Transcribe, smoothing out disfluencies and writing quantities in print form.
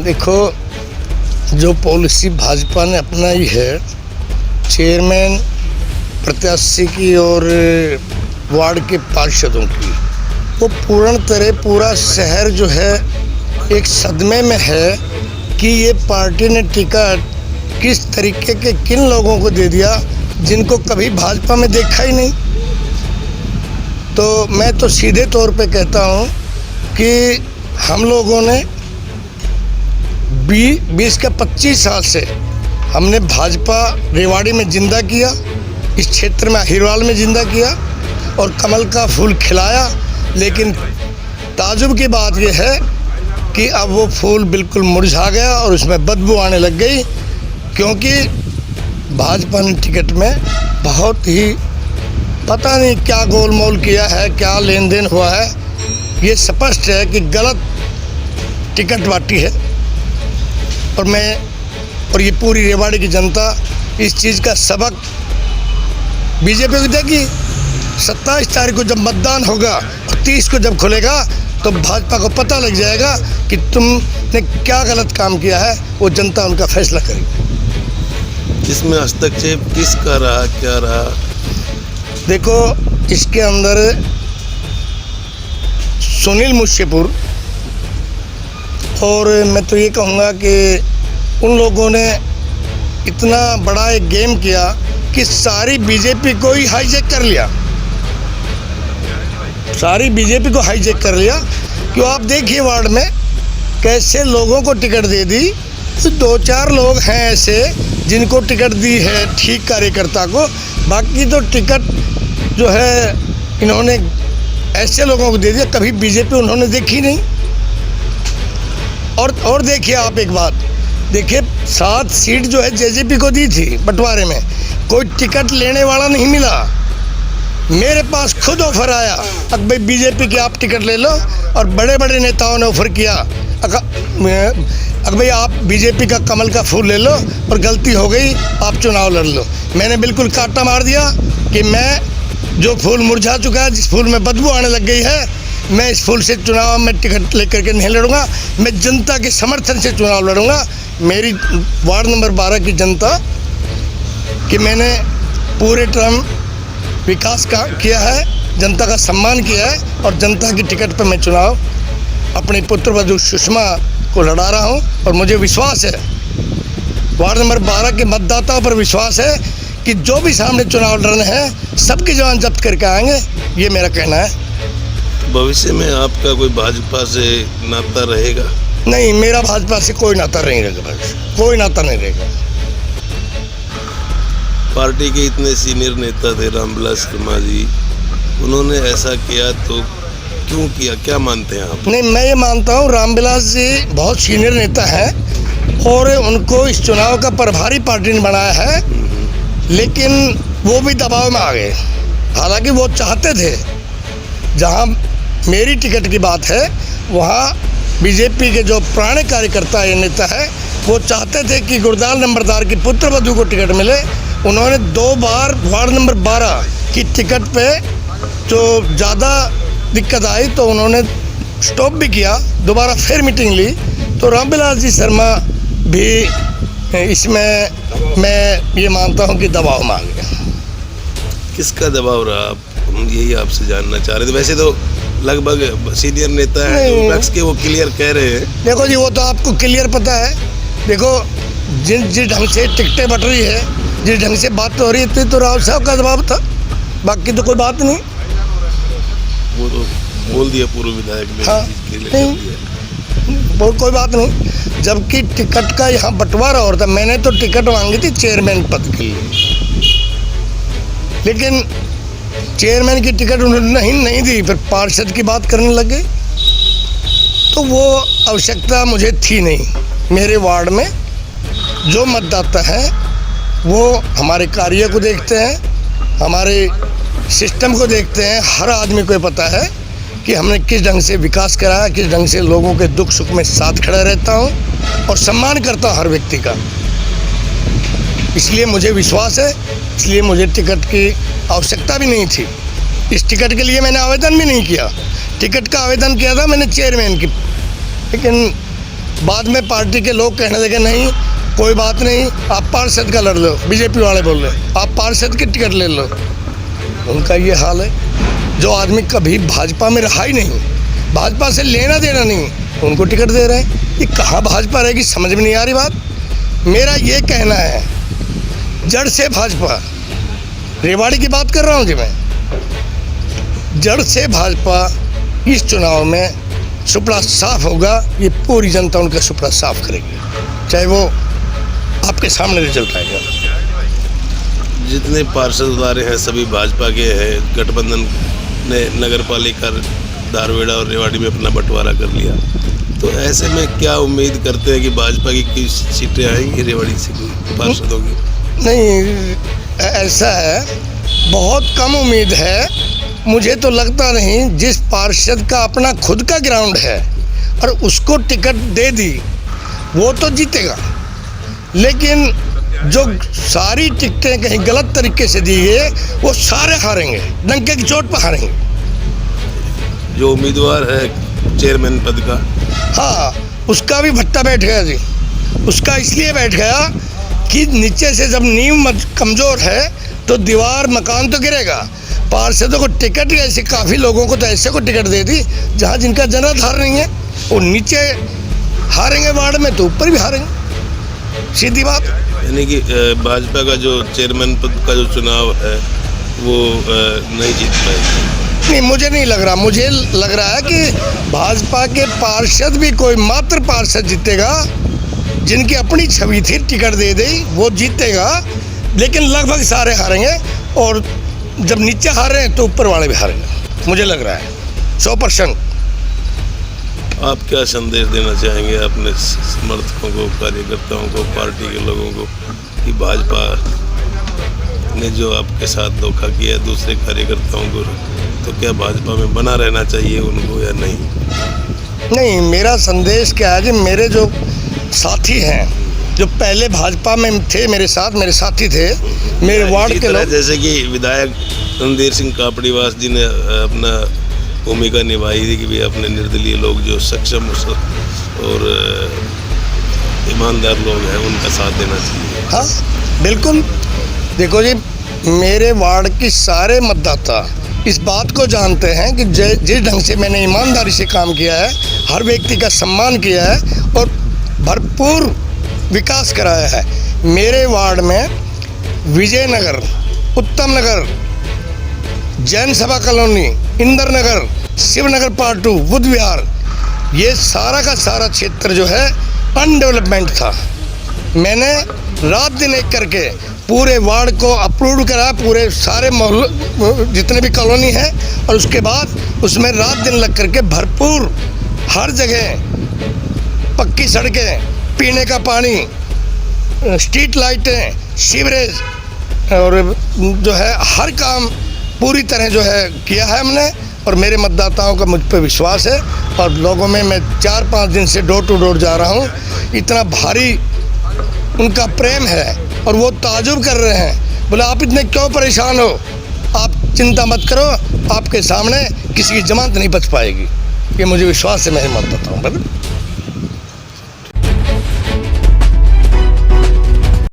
देखो, जो पॉलिसी भाजपा ने अपनाई है चेयरमैन प्रत्याशी की और वार्ड के पार्षदों की, वो पूर्ण तरह पूरा शहर जो है एक सदमे में है कि ये पार्टी ने टिकट किस तरीके के किन लोगों को दे दिया जिनको कभी भाजपा में देखा ही नहीं। तो मैं तो सीधे तौर पे कहता हूँ कि हम लोगों ने 20 का 25 साल से हमने भाजपा रेवाड़ी में जिंदा किया, इस क्षेत्र में हिरवाल में जिंदा किया और कमल का फूल खिलाया। लेकिन ताजुब की बात यह है कि अब वो फूल बिल्कुल मुरझा गया और उसमें बदबू आने लग गई, क्योंकि भाजपा ने टिकट में बहुत ही पता नहीं क्या गोलमोल किया है, क्या लेन देन हुआ है। ये स्पष्ट है कि गलत टिकट बांटी है और ये पूरी रेवाड़ी की जनता इस चीज़ का सबक बीजेपी को देगी। 27 तारीख को जब मतदान होगा और 30 को जब खुलेगा तो भाजपा को पता लग जाएगा कि तुमने क्या गलत काम किया है, वो जनता उनका फैसला करेगी। इसमें हस्तक्षेप किसका रहा, क्या रहा? देखो, इसके अंदर सुनील मुंशीपुर और मैं तो ये कहूँगा कि उन लोगों ने इतना बड़ा एक गेम किया कि सारी बीजेपी को ही हाईजैक कर लिया, सारी बीजेपी को हाईजैक कर लिया। क्यों, आप देखिए वार्ड में कैसे लोगों को टिकट दे दी। तो 2-4 लोग हैं ऐसे जिनको टिकट दी है, ठीक कार्यकर्ता को, बाकी तो टिकट जो है इन्होंने ऐसे लोगों को दे दिया कभी बीजेपी उन्होंने देखी नहीं। और देखिए आप एक बात देखिए, 7 सीट जो है जेजेपी को दी थी बंटवारे में, कोई टिकट लेने वाला नहीं मिला। मेरे पास खुद ऑफर आया, अब भाई बीजेपी की आप टिकट ले लो, और बड़े बड़े नेताओं ने ऑफर किया अगर भाई आप बीजेपी का कमल का फूल ले लो और गलती हो गई आप चुनाव लड़ लो। मैंने बिल्कुल काटा मार दिया कि मैं जो फूल मुरझा चुका है, जिस फूल में बदबू आने लग गई है, मैं इस फूल से चुनाव में टिकट लेकर के नहीं लड़ूंगा। मैं जनता के समर्थन से चुनाव लड़ूंगा। मेरी वार्ड नंबर 12 की जनता कि मैंने पूरे टर्म विकास का किया है, जनता का सम्मान किया है और जनता की टिकट पर मैं चुनाव अपनी पुत्रवधू सुषमा को लड़ा रहा हूं। और मुझे विश्वास है, वार्ड नंबर 12 के मतदाताओं पर विश्वास है कि जो भी सामने चुनाव लड़ने हैं सबकी जान जब्त करके आएंगे, ये मेरा कहना है। भविष्य में आपका कोई भाजपा से नाता रहेगा? नहीं, मेरा भाजपा से कोई नाता नहीं रहेगा, कोई नाता नहीं रहेगा। पार्टी के इतने सीनियर नेता थे रामविलास शर्मा जी, उन्होंने ऐसा किया तो क्यों किया, क्या मानते हैं आप? नहीं, मैं ये मानता हूँ रामविलास जी बहुत सीनियर नेता हैं और उनको इस चुनाव का प्रभारी पार्टी ने बनाया है, लेकिन वो भी दबाव में आ गए। हालांकि वो चाहते थे, जहाँ मेरी टिकट की बात है वहाँ बीजेपी के जो पुराने कार्यकर्ता या नेता है वो चाहते थे कि गुरदाल नंबरदार की पुत्रवधू को टिकट मिले। उन्होंने 2 बार वार्ड नंबर 12 की टिकट पे जो ज़्यादा दिक्कत आई तो उन्होंने स्टॉप भी किया, दोबारा फिर मीटिंग ली। तो रामविलास जी शर्मा भी इसमें मैं ये मानता हूँ कि दबाव में आ गया। किसका दबाव रहा, हम यही आपसे जानना चाह रहे थे। वैसे तो लगभग सीनियर नेता है विपक्ष के, वो क्लियर कह रहे हैं। देखो जी, वो तो आपको क्लियर पता है। देखो, जिस ढंग से टिकटें बट रही है, जिस ढंग से बात हो रही थी, तो राव साहब का दबाव था, बाकी तो कोई बात नहीं। वो तो बोल दिया पूर्व विधायक ने। हाँ, कोई बात नहीं। जबकि टिकट का यहाँ बंटवारा हो रहा था, मैंने तो टिकट मांगी थी चेयरमैन पद के लिए, लेकिन चेयरमैन की टिकट उन्होंने नहीं दी, फिर पार्षद की बात करने लग गए। तो वो आवश्यकता मुझे थी नहीं। मेरे वार्ड में जो मतदाता हैं वो हमारे कार्य को देखते हैं, हमारे सिस्टम को देखते हैं। हर आदमी को पता है कि हमने किस ढंग से विकास कराया, किस ढंग से लोगों के दुख सुख में साथ खड़ा रहता हूँ और सम्मान करता हूँ हर व्यक्ति का। इसलिए मुझे विश्वास है, इसलिए मुझे टिकट की आवश्यकता भी नहीं थी। इस टिकट के लिए मैंने आवेदन भी नहीं किया। टिकट का आवेदन किया था मैंने चेयरमैन की, लेकिन बाद में पार्टी के लोग कहने लगे नहीं कोई बात नहीं, आप पार्षद का लड़ लो, बीजेपी वाले बोल रहे आप पार्षद की टिकट ले लो। उनका ये हाल है। जो आदमी कभी भाजपा में रहा ही नहीं, भाजपा से लेना देना नहीं, उनको टिकट दे रहे हैं। ये कहाँ भाजपा रहेगी, समझ में नहीं आ रही बात। मेरा ये कहना है जड़ से भाजपा, रेवाड़ी की बात कर रहा हूँ जी मैं, जड़ से भाजपा इस चुनाव में सुपड़ा साफ होगा। ये पूरी जनता उनका सुपड़ा साफ करेगी, चाहे वो आपके सामने रिजल्ट आएगा। जितने पार्षद उतारे हैं सभी भाजपा के हैं। गठबंधन ने नगर पालिका दारवेड़ा और रेवाड़ी में अपना बंटवारा कर लिया, तो ऐसे में क्या उम्मीद करते हैं कि भाजपा की किस सीटें आएंगी रेवाड़ी से पार्षदों की? नहीं, ऐसा है, बहुत कम उम्मीद है। मुझे तो लगता नहीं, जिस पार्षद का अपना खुद का ग्राउंड है और उसको टिकट दे दी वो तो जीतेगा, लेकिन जो सारी टिकटें कहीं गलत तरीके से दी गई वो सारे हारेंगे, डंके की चोट पर हारेंगे। जो उम्मीदवार है चेयरमैन पद का, हाँ, उसका भी भट्टा बैठ गया जी। उसका इसलिए बैठ गया कि नीचे से जब नींव कमज़ोर है तो दीवार मकान तो गिरेगा। पार्षदों को टिकट ऐसे काफ़ी लोगों को तो ऐसे को टिकट दे दी जहाँ जिनका जनाधार नहीं है, वो नीचे हारेंगे वार्ड में तो ऊपर भी हारेंगे, सीधी बात। यानी कि भाजपा का जो चेयरमैन पद का जो चुनाव है वो नहीं जीत पाएगी। नहीं, मुझे नहीं लग रहा। मुझे लग रहा है कि भाजपा के पार्षद भी कोई मात्र पार्षद जीतेगा, जिनकी अपनी छवि थी टिकट दे दी वो जीतेगा, लेकिन लगभग सारे हारेंगे। और जब नीचे हारे हैं तो ऊपर वाले भी हारेंगे, मुझे लग रहा है 100%। आप क्या संदेश देना चाहेंगे अपने समर्थकों को, कार्यकर्ताओं को, पार्टी के लोगों को कि भाजपा ने जो आपके साथ धोखा किया दूसरे कार्यकर्ताओं को, तो क्या भाजपा में बना रहना चाहिए उनको या नहीं? नहीं, मेरा संदेश क्या है कि मेरे जो साथी हैं, जो पहले भाजपा में थे मेरे साथ, मेरे साथी थे, मेरे वार्ड के लोग, जैसे कि विधायक रणधीर सिंह कापड़ीवास जी ने अपना भूमिका निभाई थी कि भी अपने निर्दलीय लोग जो सक्षम और ईमानदार लोग हैं उनका साथ देना चाहिए। हाँ बिल्कुल। देखो जी, मेरे वार्ड के सारे मतदाता इस बात को जानते हैं कि जिस ढंग से मैंने ईमानदारी से काम किया है, हर व्यक्ति का सम्मान किया है और भरपूर विकास कराया है। मेरे वार्ड में विजयनगर, उत्तम नगर, जैन सभा कॉलोनी, इंदर नगर, शिवनगर पार्ट 2, बुद्ध विहार, ये सारा का सारा क्षेत्र जो है अनडेवलपमेंट था। मैंने रात दिन एक करके पूरे वार्ड को अप्रूव करा, पूरे सारे मोहल्ले जितने भी कॉलोनी है, और उसके बाद उसमें रात दिन लग करके भरपूर हर जगह पक्की सड़कें, पीने का पानी, स्ट्रीट लाइटें, सीवरेज और जो है हर काम पूरी तरह जो है किया है हमने। और मेरे मतदाताओं का मुझ पर विश्वास है और लोगों में मैं 4-5 दिन से डोर टू डोर जा रहा हूँ। इतना भारी उनका प्रेम है और वो ताजुब कर रहे हैं, बोले आप इतने क्यों परेशान हो, आप चिंता मत करो, आपके सामने किसी की जमानत नहीं बच पाएगी। ये मुझे विश्वास है मेरे मतदाताओं पर।